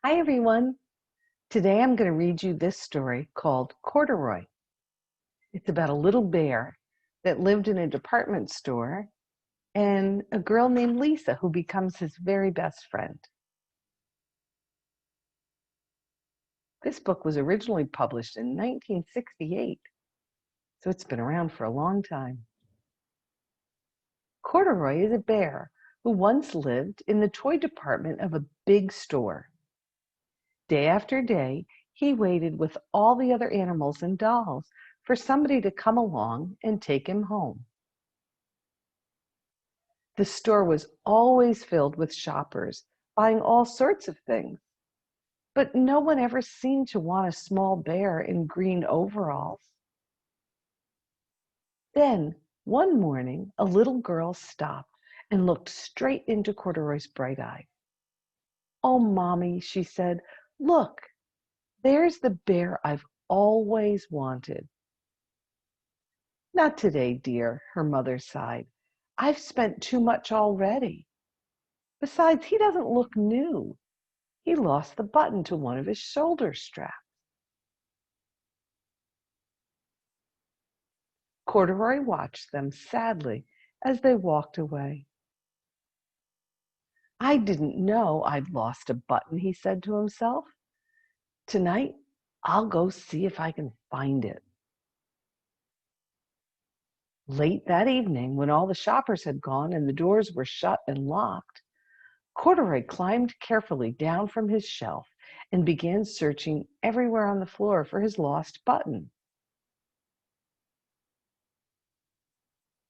Hi, everyone. Today I'm going to read you this story called Corduroy. It's about a little bear that lived in a department store and a girl named Lisa who becomes his very best friend. This book was originally published in 1968, so it's been around for a long time. Corduroy is a bear who once lived in the toy department of a big store. Day after day, he waited with all the other animals and dolls for somebody to come along and take him home. The store was always filled with shoppers buying all sorts of things, but no one ever seemed to want a small bear in green overalls. Then, one morning, a little girl stopped and looked straight into Corduroy's bright eye. "Oh, Mommy," she said, "look, there's the bear I've always wanted." "Not today, dear," her mother sighed. "I've spent too much already. Besides, he doesn't look new. He lost the button to one of his shoulder straps." Corduroy watched them sadly as they walked away. "I didn't know I'd lost a button," he said to himself. "Tonight, I'll go see if I can find it." Late that evening, when all the shoppers had gone and the doors were shut and locked, Corduroy climbed carefully down from his shelf and began searching everywhere on the floor for his lost button.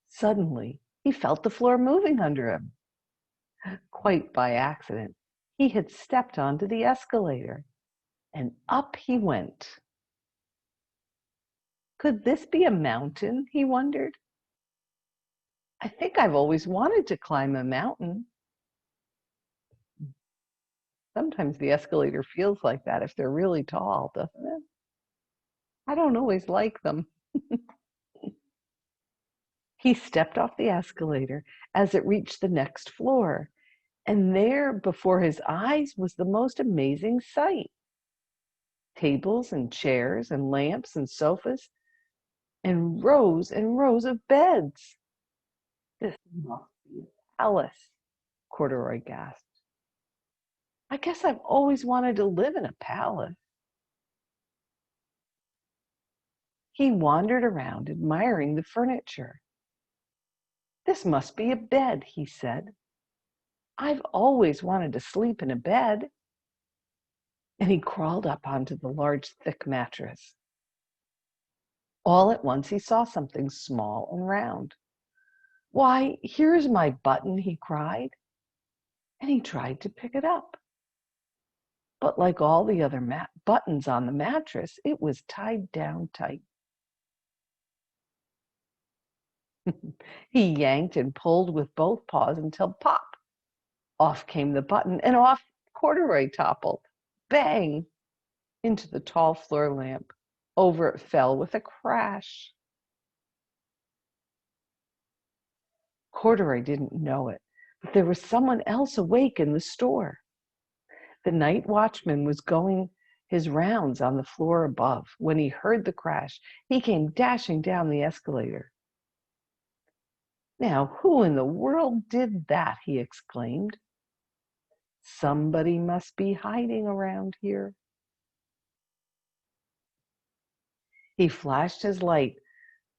Suddenly, he felt the floor moving under him. Quite by accident, he had stepped onto the escalator, and up he went. Could this be a mountain, he wondered? I think I've always wanted to climb a mountain. Sometimes the escalator feels like that if they're really tall, doesn't it? I don't always like them. He stepped off the escalator as it reached the next floor, and there before his eyes was the most amazing sight. Tables and chairs and lamps and sofas and rows of beds. "This must be a palace," Corduroy gasped. "I guess I've always wanted to live in a palace." He wandered around admiring the furniture. "This must be a bed," he said. "I've always wanted to sleep in a bed." And he crawled up onto the large, thick mattress. All at once he saw something small and round. "Why, here's my button," he cried, and he tried to pick it up. But like all the other buttons on the mattress, it was tied down tight. He yanked and pulled with both paws until pop! Off came the button, and off Corduroy toppled. Bang! Into the tall floor lamp. Over it fell with a crash. Corduroy didn't know it, but there was someone else awake in the store. The night watchman was going his rounds on the floor above. When he heard the crash, he came dashing down the escalator. "Now, who in the world did that?" he exclaimed. "Somebody must be hiding around here." He flashed his light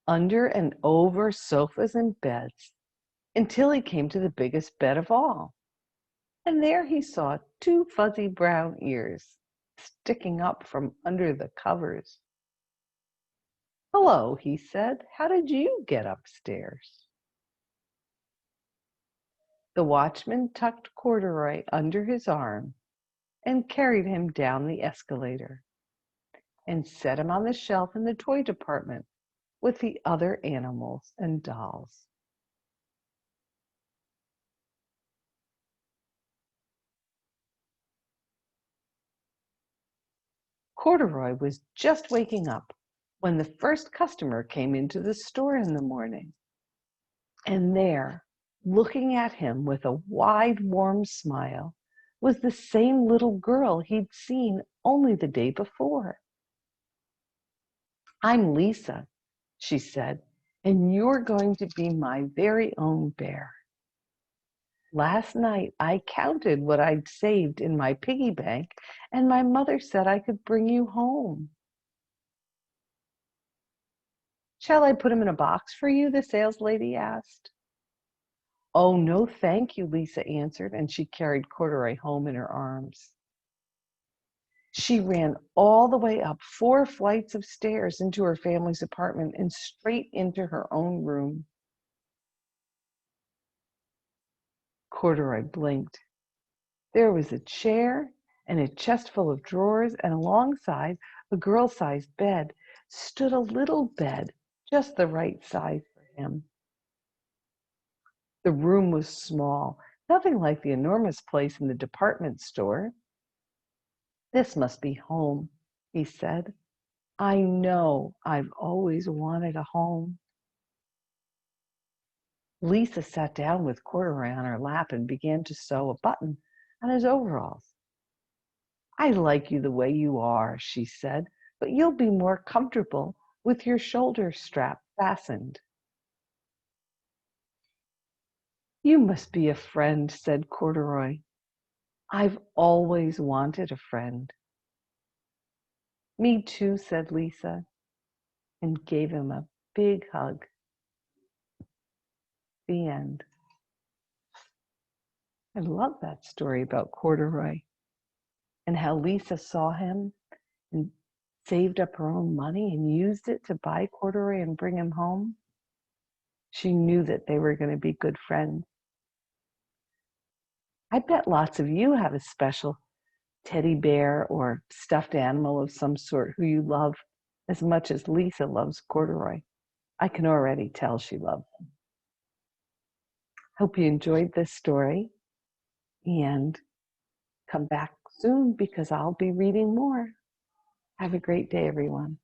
under and over sofas and beds until he came to the biggest bed of all. And there he saw two fuzzy brown ears sticking up from under the covers. "Hello," he said. "How did you get upstairs?" The watchman tucked Corduroy under his arm and carried him down the escalator and set him on the shelf in the toy department with the other animals and dolls. Corduroy was just waking up when the first customer came into the store in the morning. And there, looking at him with a wide, warm smile, was the same little girl he'd seen only the day before. "I'm Lisa," she said, "and you're going to be my very own bear. Last night I counted what I'd saved in my piggy bank, and my mother said I could bring you home." "Shall I put him in a box for you?" the saleslady asked. "Oh, no, thank you," Lisa answered, and she carried Corduroy home in her arms. She ran all the way up 4 flights of stairs into her family's apartment and straight into her own room. Corduroy blinked. There was a chair and a chest full of drawers, and alongside a girl-sized bed stood a little bed, just the right size for him. The room was small, nothing like the enormous place in the department store. "This must be home," he said. "I know I've always wanted a home." Lisa sat down with Corduroy on her lap and began to sew a button on his overalls. "I like you the way you are," she said, "but you'll be more comfortable with your shoulder strap fastened." "You must be a friend," said Corduroy. "I've always wanted a friend." "Me too," said Lisa, and gave him a big hug. The end. I love that story about Corduroy and how Lisa saw him and saved up her own money and used it to buy Corduroy and bring him home. She knew that they were going to be good friends. I bet lots of you have a special teddy bear or stuffed animal of some sort who you love as much as Lisa loves Corduroy. I can already tell she loves him. Hope you enjoyed this story and come back soon because I'll be reading more. Have a great day, everyone.